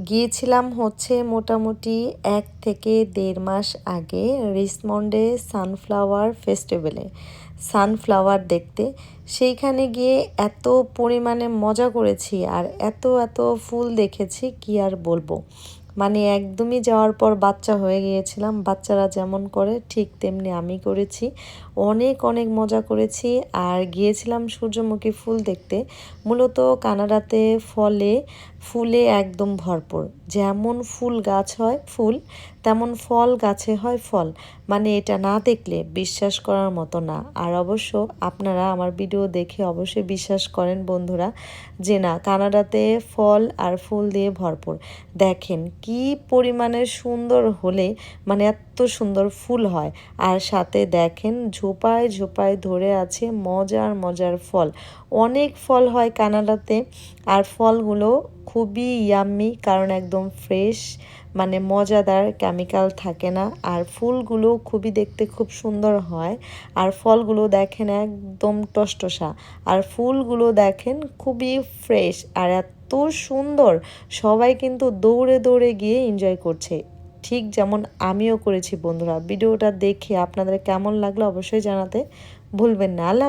গিয়েছিলাম হচ্ছে মোটামুটি 1 থেকে 1.5 মাস আগে রিসমন্ডে সানফ্লাওয়ার ফেস্টিভ্যালে সানফ্লাওয়ার দেখতে। সেইখানে গিয়ে এত পরিমাণে মজা করেছি আর এত এত ফুল দেখেছি কি আর বলবো। মানে একদমই যাওয়ার পর বাচ্চা হয়ে গিয়েছিলাম, বাচ্চারা যেমন করে ঠিক তেমনি আমি করেছি। অনেক অনেক মজা করেছি আর গিয়েছিলাম সূর্যমুখী ফুল দেখতে। মূলত কানাডাতে ফুলে একদম ভরপুর। যেমন ফুল গাছ হয় ফুল, তেমন ফল গাছে হয় ফল। মানে এটা না দেখলে বিশ্বাস করার মতো না। আর অবশ্য আপনারা আমার ভিডিও দেখে অবশ্যই বিশ্বাস করেন বন্ধুরা যে না, কানাডাতে ফল আর ফুল দিয়ে ভরপুর। দেখেন কি পরিমাণে সুন্দর হলে মানে এত সুন্দর ফুল হয়, আর সাথে দেখেন ঝোপায় ঝোপায় ধরে আছে মজার মজার ফল। অনেক ফল হয় কানাডাতে, আর ফলগুলো খুবই ইয়াম্মি কারণ একদম ফ্রেশ, মানে মজাদার, কেমিক্যাল থাকে না। আর ফুলগুলো খুবই দেখতে খুব সুন্দর হয়, আর ফলগুলো দেখেন একদম টসটসা, আর ফুলগুলো দেখেন খুবই ফ্রেশ আর এত সুন্দর। সবাই কিন্তু দৌড়ে দৌড়ে গিয়ে এনজয় করছে, ঠিক যেমন আমিও করেছি বন্ধুরা। ভিডিওটা দেখে আপনাদের কেমন লাগলো অবশ্যই জানাতে ভুলবেন না। আল্লাহ।